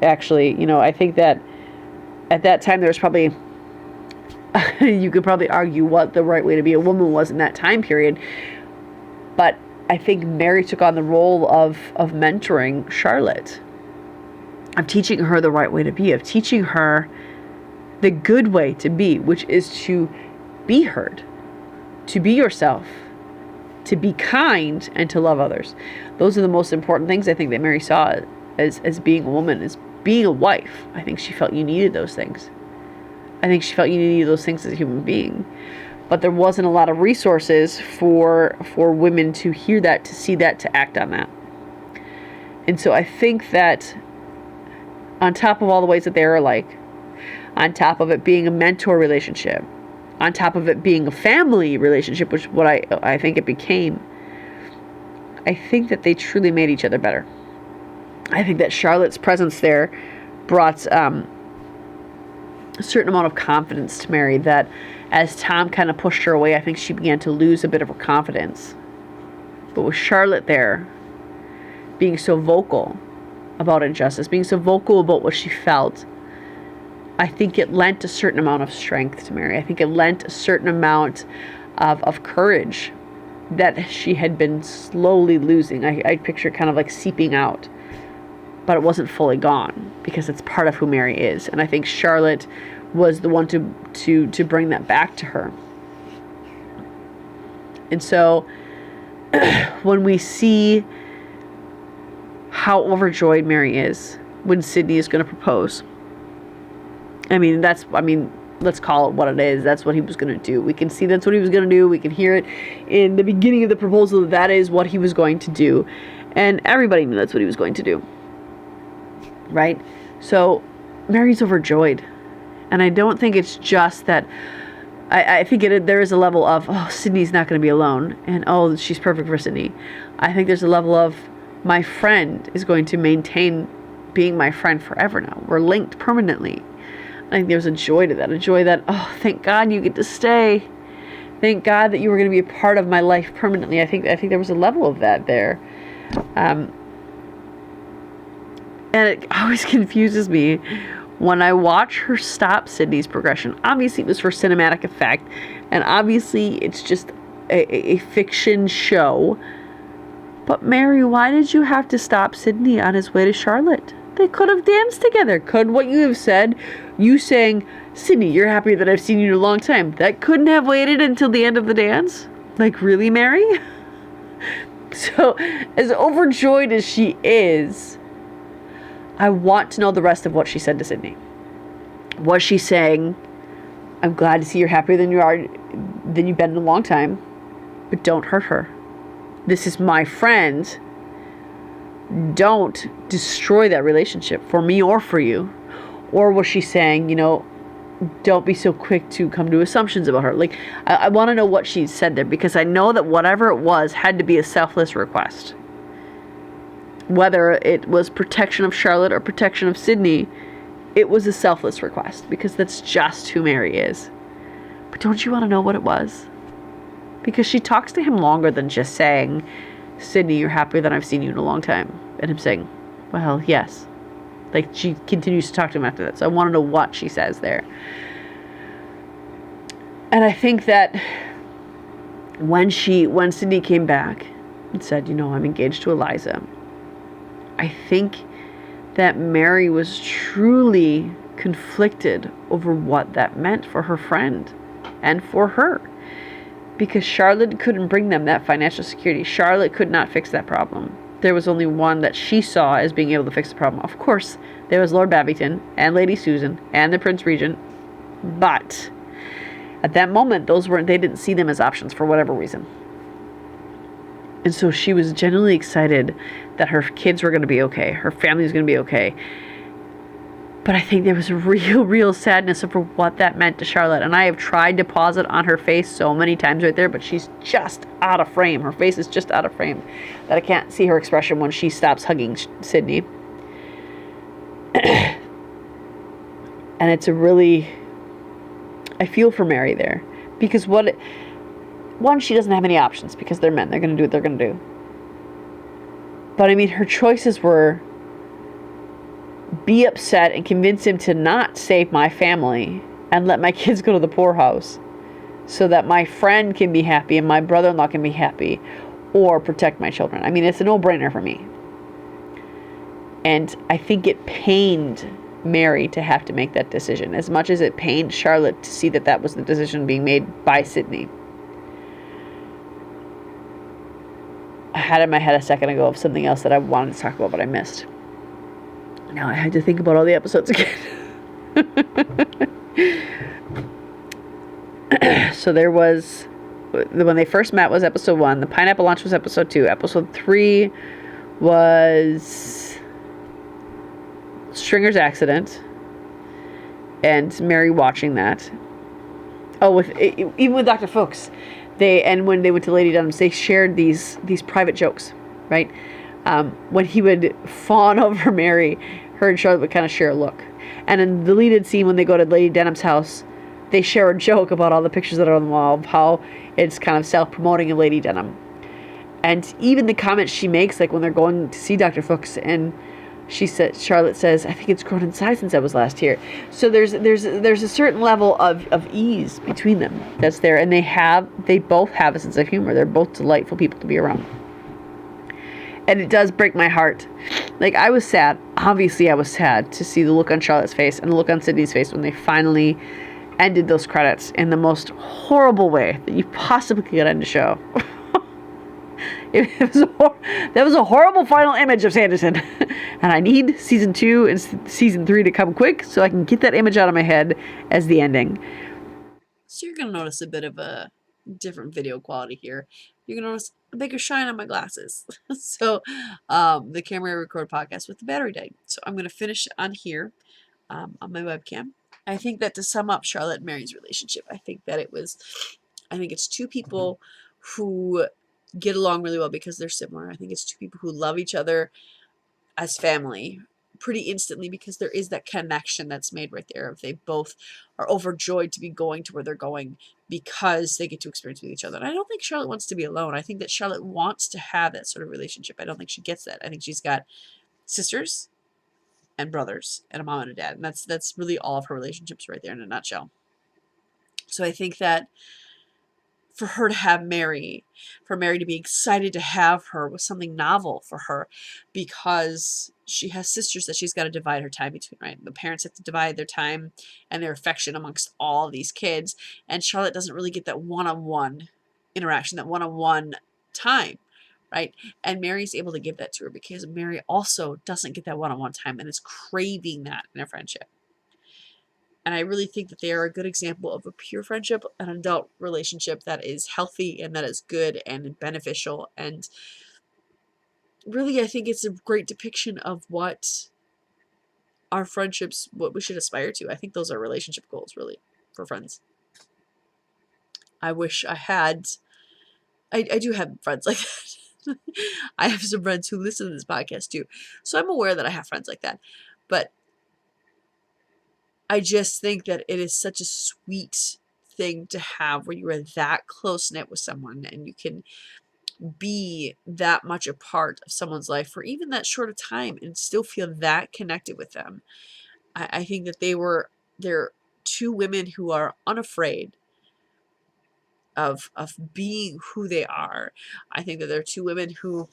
actually. You know, I think that at that time there was probably, you could probably argue what the right way to be a woman was in that time period. But I think Mary took on the role of mentoring Charlotte, of teaching her the right way to be, of teaching her the good way to be, which is to be heard, to be yourself, to be kind, and to love others. Those are the most important things I think that Mary saw as being a woman, as being a wife. I think she felt you needed those things. I think she felt you needed those things as a human being. But there wasn't a lot of resources for women to hear that, to see that, to act on that. And so I think that on top of all the ways that they are alike, on top of it being a mentor relationship, on top of it being a family relationship, which is what I think it became, I think that they truly made each other better. I think that Charlotte's presence there brought a certain amount of confidence to Mary, that as Tom kind of pushed her away, I think she began to lose a bit of her confidence. But with Charlotte there, being so vocal about injustice, being so vocal about what she felt, I think it lent a certain amount of strength to Mary. I think it lent a certain amount of courage that she had been slowly losing. I picture kind of like seeping out, but it wasn't fully gone, because it's part of who Mary is. And I think Charlotte was the one to bring that back to her. And so when we see how overjoyed Mary is when Sydney is going to propose, let's call it what it is. That's what he was going to do. We can see that's what he was going to do. We can hear it in the beginning of the proposal. That is what he was going to do. And everybody knew that's what he was going to do. Right? So Mary's overjoyed. And I don't think it's just that. I think there is a level of, oh, Sydney's not going to be alone. And, oh, she's perfect for Sydney. I think there's a level of, my friend is going to maintain being my friend forever now. We're linked permanently. I think there's a joy to that. A joy that, oh, thank God you get to stay. Thank God that you were going to be a part of my life permanently. I think there was a level of that there. And it always confuses me when I watch her stop Sydney's progression. Obviously, it was for cinematic effect. And obviously, it's just a fiction show. But Mary, why did you have to stop Sydney on his way to Charlotte? They could have danced together. Could what you have said, you saying, Sydney, you're happy that I've seen you in a long time, that couldn't have waited until the end of the dance? Like, really, Mary? So, as overjoyed as she is, I want to know the rest of what she said to Sydney. Was she saying, I'm glad to see you're happier than you've been in a long time, but don't hurt her. This is my friend. Don't destroy that relationship for me or for you. Or was she saying, don't be so quick to come to assumptions about her? Like, I want to know what she said there, because I know that whatever it was had to be a selfless request. Whether it was protection of Charlotte or protection of Sydney, it was a selfless request, because that's just who Mary is. But don't you want to know what it was? Because she talks to him longer than just saying, Sydney, you're happier than I've seen you in a long time. And him saying, well, yes. Like, she continues to talk to him after that. So I want to know what she says there. And I think that when Sydney came back and said, I'm engaged to Eliza, I think that Mary was truly conflicted over what that meant for her friend and for her. Because Charlotte couldn't bring them that financial security. Charlotte could not fix that problem. There was only one that she saw as being able to fix the problem. Of course, there was Lord Babington and Lady Susan and the Prince Regent. But at that moment, they didn't see them as options for whatever reason. And so she was genuinely excited that her kids were going to be okay. Her family was going to be okay. But I think there was a real sadness over what that meant to Charlotte. And I have tried to pause it on her face so many times right there, but she's just out of frame. Her face is just out of frame that I can't see her expression when she stops hugging Sydney. And it's I feel for Mary there. Because one, she doesn't have any options because they're men. They're going to do what they're going to do. But I mean, her choices were be upset and convince him to not save my family and let my kids go to the poorhouse so that my friend can be happy and my brother-in-law can be happy, or protect my children. I mean, it's a no-brainer for me. And I think it pained Mary to have to make that decision as much as it pained Charlotte to see that that was the decision being made by Sydney. I had in my head a second ago of something else that I wanted to talk about, but I missed. Now I had to think about all the episodes again. So there was, when they first met was episode 1. The pineapple lunch was episode 2. Episode 3 was Stringer's accident and Mary watching that. Oh, even with Dr. Fuchs, when they went to Lady Dunham's, they shared these private jokes, right? When he would fawn over Mary, her and Charlotte would kind of share a look. And in the deleted scene, when they go to Lady Denham's house, they share a joke about all the pictures that are on the wall, of how it's kind of self-promoting of Lady Denham. And even the comments she makes, like when they're going to see Dr. Fuchs, and Charlotte says, I think it's grown in size since I was last here. So there's a certain level of ease between them that's there. And they both have a sense of humor. They're both delightful people to be around. And it does break my heart. Like, I was sad. Obviously, I was sad to see the look on Charlotte's face and the look on Sydney's face when they finally ended those credits in the most horrible way that you possibly could end a show. That was a horrible final image of Sanditon. And I need season 2 and season 3 to come quick so I can get that image out of my head as the ending. So you're going to notice a bit of a different video quality here. You're going to notice a bigger shine on my glasses. So the camera I record podcast with the battery died. So I'm going to finish on here on my webcam. I think that to sum up Charlotte and Mary's relationship, I think it's two people who get along really well because they're similar. I think it's two people who love each other as family pretty instantly because there is that connection that's made right there. They both are overjoyed to be going to where they're going because they get to experience with each other. And I don't think Charlotte wants to be alone. I think that Charlotte wants to have that sort of relationship. I don't think she gets that. I think she's got sisters and brothers and a mom and a dad. And that's really all of her relationships right there in a nutshell. So I think that for her to have Mary, for Mary to be excited to have her was something novel for her because she has sisters that she's got to divide her time between, right? The parents have to divide their time and their affection amongst all these kids. And Charlotte doesn't really get that one-on-one interaction, that one-on-one time, right? And Mary's able to give that to her because Mary also doesn't get that one-on-one time and is craving that in a friendship. And I really think that they are a good example of a pure friendship, an adult relationship that is healthy and that is good and beneficial. And really, I think it's a great depiction of what our friendships, what we should aspire to. I think those are relationship goals, really, for friends. I wish I had, I do have friends like that. I have some friends who listen to this podcast too. So I'm aware that I have friends like that. But I just think that it is such a sweet thing to have where you are that close-knit with someone and you can be that much a part of someone's life for even that short of time and still feel that connected with them. I think that they're two women who are unafraid of being who they are. I think that they're two women who,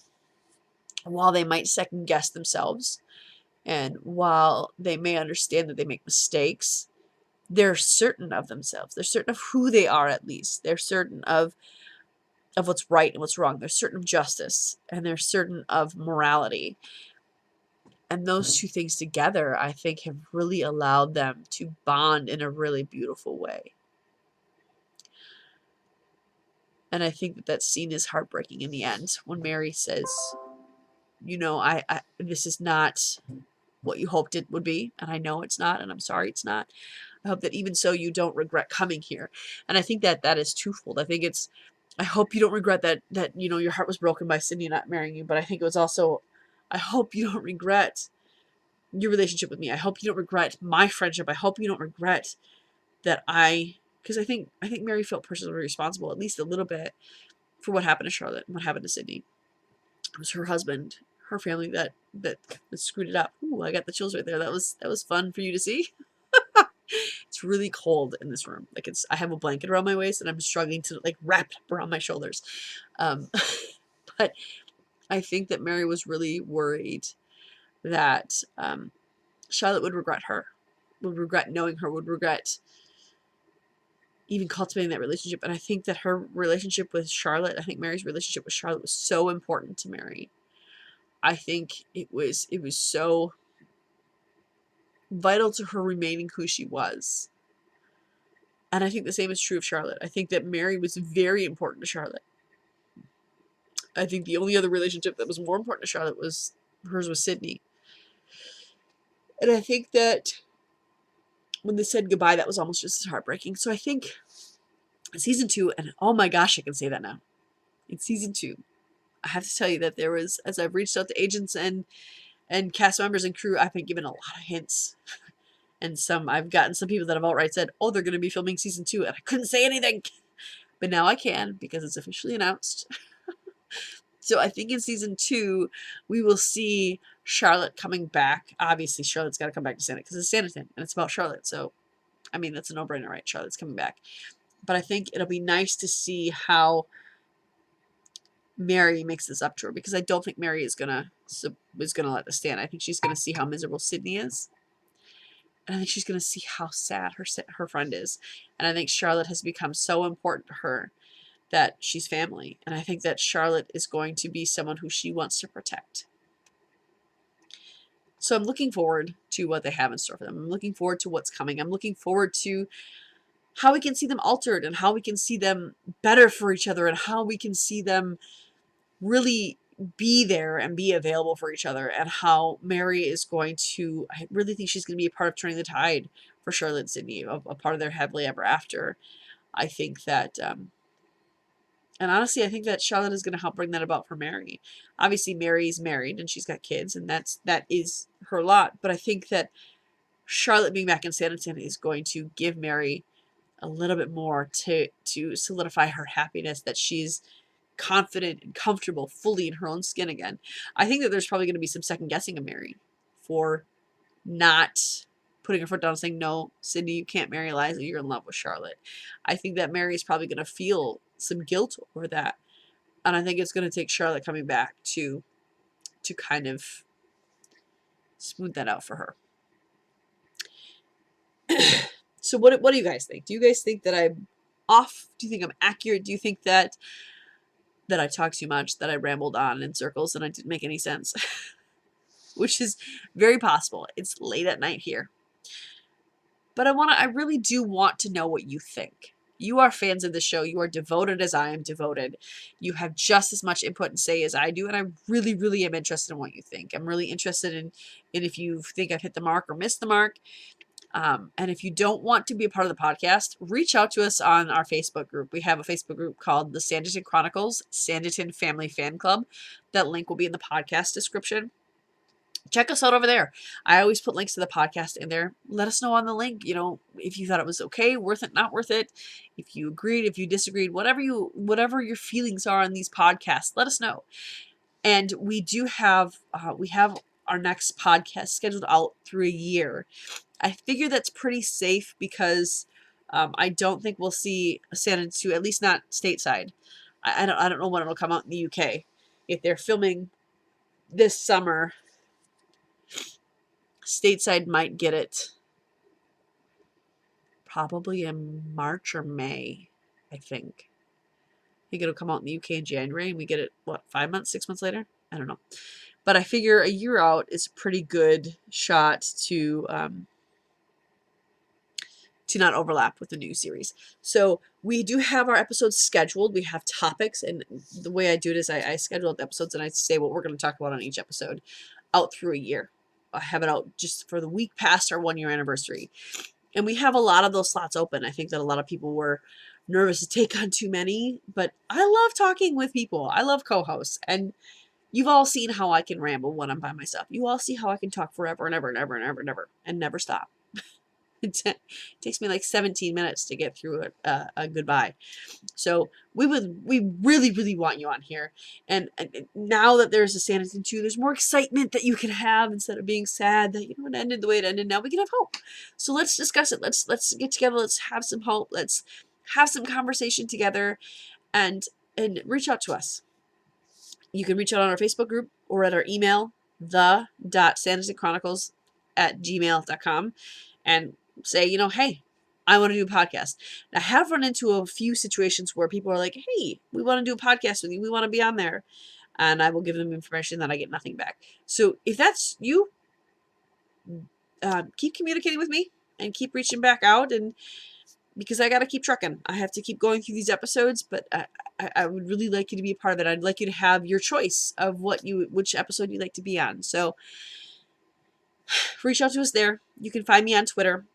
while they might second guess themselves And while they may understand that they make mistakes, they're certain of themselves. They're certain of who they are, at least. They're certain of what's right and what's wrong. They're certain of justice, and they're certain of morality. And those two things together, I think, have really allowed them to bond in a really beautiful way. And I think that scene is heartbreaking in the end when Mary says, you know, I this is not what you hoped it would be, and I know it's not, and I'm sorry it's not. I hope that even so you don't regret coming here. And I think that is twofold. I think it's, I hope you don't regret that you know your heart was broken by Sydney not marrying you, but I think it was also, I hope you don't regret your relationship with me. I hope you don't regret my friendship. I hope you don't regret that because I think Mary felt personally responsible, at least a little bit, for what happened to Charlotte and what happened to Sydney. It was her husband, her family that screwed it up. Ooh, I got the chills right there. That was fun for you to see. It's really cold in this room. Like I have a blanket around my waist and I'm struggling to like wrap it around my shoulders. But I think that Mary was really worried that Charlotte would regret her, would regret knowing her, would regret even cultivating that relationship. And I think that her relationship with Charlotte, I think Mary's relationship with Charlotte was so important to Mary. I think it was so vital to her remaining who she was. And I think the same is true of Charlotte. I think that Mary was very important to Charlotte. I think the only other relationship that was more important to Charlotte was hers with Sydney. And I think that when they said goodbye, that was almost just as heartbreaking. So I think season 2, and oh my gosh, I can say that now. In season 2, I have to tell you that there was, as I've reached out to agents and cast members and crew, I've been given a lot of hints. And I've gotten some people that have outright said, oh, they're going to be filming season 2, and I couldn't say anything. But now I can, because it's officially announced. So I think in season 2, we will see Charlotte coming back. Obviously, Charlotte's got to come back to Sanditon because it's Sanditon, and it's about Charlotte. So, I mean, that's a no-brainer, right? Charlotte's coming back. But I think it'll be nice to see how Mary makes this up to her, because I don't think Mary is gonna let this stand. I think she's gonna see how miserable Sydney is, and I think she's gonna see how sad her friend is, and I think Charlotte has become so important to her that she's family, and I think that Charlotte is going to be someone who she wants to protect. So I'm looking forward to what they have in store for them. I'm looking forward to what's coming. I'm looking forward to how we can see them altered, and how we can see them better for each other, and how we can see them really be there and be available for each other, and how Mary is going to, I really think she's going to be a part of turning the tide for Charlotte and Sydney, a part of their happily ever after. I think that, and honestly, I think that Charlotte is going to help bring that about for Mary. Obviously, Mary's married and she's got kids, and that is her lot, but I think that Charlotte being back in Sanditon is going to give Mary a little bit more to solidify her happiness, that she's confident and comfortable fully in her own skin again. I think that there's probably going to be some second guessing of Mary for not putting her foot down and saying, no, Sydney, you can't marry Eliza, you're in love with Charlotte. I think that Mary is probably going to feel some guilt over that. And I think it's going to take Charlotte coming back to kind of smooth that out for her. So what do you guys think? Do you guys think that I'm off? Do you think I'm accurate? Do you think that I talked too much, that I rambled on in circles and I didn't make any sense? Which is very possible. It's late at night here. But I really do want to know what you think. You are fans of the show. You are devoted as I am devoted. You have just as much input and say as I do, and I really, really am interested in what you think. I'm really interested in if you think I've hit the mark or missed the mark. And if you don't want to be a part of the podcast, reach out to us on our Facebook group. We have a Facebook group called the Sanditon Chronicles, Sanditon Family Fan Club. That link will be in the podcast description. Check us out over there. I always put links to the podcast in there. Let us know on the link, if you thought it was okay, worth it, not worth it. If you agreed, if you disagreed, whatever your feelings are on these podcasts, let us know. And we do have, we have our next podcast scheduled out through a year. I figure that's pretty safe because I don't think we'll see a Sanditon 2, at least not stateside. I don't know when it'll come out in the UK. If they're filming this summer, Stateside might get it probably in March or May, I think. I think it'll come out in the UK in January, and we get it, 5 months, 6 months later? I don't know. But I figure a year out is a pretty good shot to not overlap with the new series. So we do have our episodes scheduled. We have topics, and the way I do it is I schedule out the episodes and I say what we're going to talk about on each episode out through a year. I have it out just for the week past our 1 year anniversary. And we have a lot of those slots open. I think that a lot of people were nervous to take on too many, but I love talking with people. I love co-hosts, and you've all seen how I can ramble when I'm by myself. You all see how I can talk forever and ever and ever and ever and ever and never stop. It takes me like 17 minutes to get through a goodbye. So we really, really want you on here. And now that there's a Sanditon 2, there's more excitement that you can have instead of being sad that, it ended the way it ended. Now we can have hope. So let's discuss it. Let's get together. Let's have some hope. Let's have some conversation together and reach out to us. You can reach out on our Facebook group or at our email, the.sanditonchronicles@gmail.com, and say, hey, I want to do a podcast. And I have run into a few situations where people are like, hey, we want to do a podcast with you. We want to be on there. And I will give them information that I get nothing back. So if that's you, keep communicating with me and keep reaching back out, and because I got to keep trucking. I have to keep going through these episodes, but I would really like you to be a part of it. I'd like you to have your choice of which episode you'd like to be on. So reach out to us there. You can find me on Twitter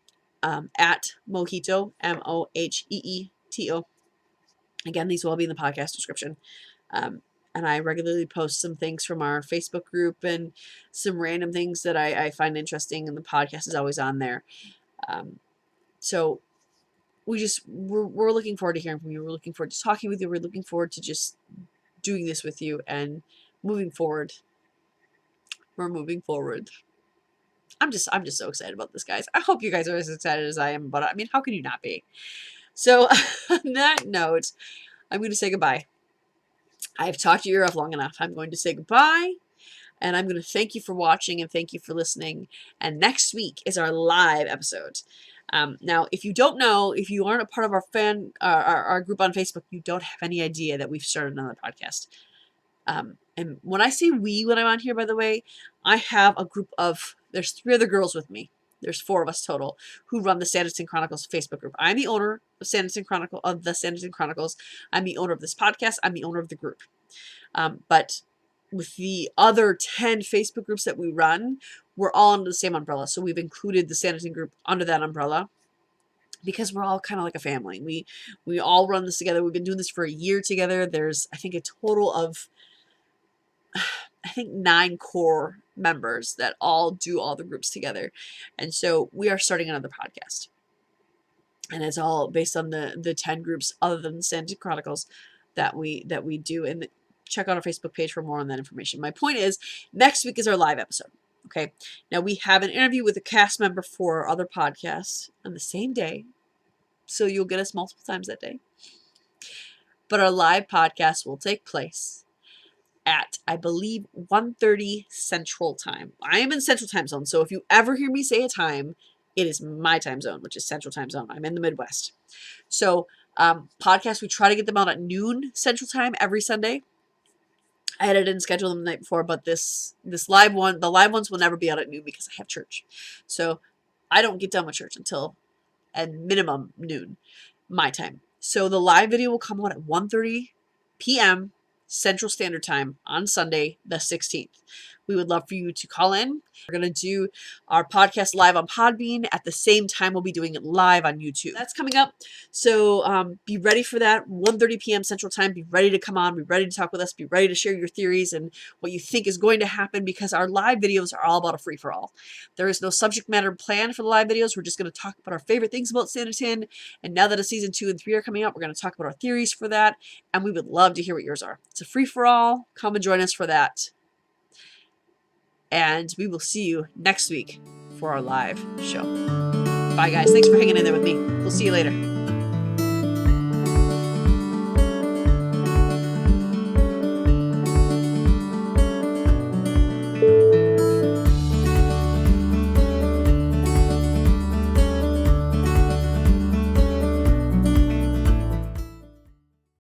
at Mojito, Moheeto. Again, these will all be in the podcast description. And I regularly post some things from our Facebook group and some random things that I find interesting, and the podcast is always on there. So we're looking forward to hearing from you. We're looking forward to talking with you. We're looking forward to just doing this with you and moving forward. We're moving forward. I'm just so excited about this, guys. I hope you guys are as excited as I am, but I mean, how can you not be? So on that note, I'm going to say goodbye. I've talked your ear off long enough. I'm going to say goodbye, and I'm going to thank you for watching and thank you for listening. And next week is our live episode. Now, if you don't know, if you aren't a part of our group on Facebook, you don't have any idea that we've started another podcast. And when I say we, when I'm on here, by the way, I have a group of, there's 3 other girls with me. There's 4 of us total who run the Sanditon Chronicles Facebook group. I'm the owner of the Sanditon Chronicles. I'm the owner of this podcast. I'm the owner of the group. But with the other 10 Facebook groups that we run, we're all under the same umbrella. So we've included the Sanditon group under that umbrella, because we're all kind of like a family. We all run this together. We've been doing this for a year together. There's, I think, a total of 9 core members that all do all the groups together. And so we are starting another podcast. And it's all based on the 10 groups other than the Sanditon Chronicles that we do. And check out our Facebook page for more on that information. My point is, next week is our live episode. Okay. Now we have an interview with a cast member for our other podcast on the same day. So you'll get us multiple times that day. But our live podcast will take place at, I believe, 1:30 Central Time. I am in Central Time Zone, so if you ever hear me say a time, it is my time zone, which is Central Time Zone. I'm in the Midwest. So podcasts, we try to get them out at noon Central Time every Sunday. I had it in schedule them the night before, but this live one, the live ones will never be out at noon because I have church. So I don't get done with church until at minimum noon, my time. So the live video will come out at 1:30 p.m. Central Standard Time on Sunday, the 16th. We would love for you to call in. We're going to do our podcast live on Podbean. At the same time, we'll be doing it live on YouTube. That's coming up. So be ready for that. 1:30 p.m. Central Time. Be ready to come on. Be ready to talk with us. Be ready to share your theories and what you think is going to happen, because our live videos are all about a free-for-all. There is no subject matter planned for the live videos. We're just going to talk about our favorite things about Sanditon. And now that a season 2 and 3 are coming out, we're going to talk about our theories for that. And we would love to hear what yours are. It's a free-for-all. Come and join us for that. And we will see you next week for our live show. Bye, guys. Thanks for hanging in there with me. We'll see you later.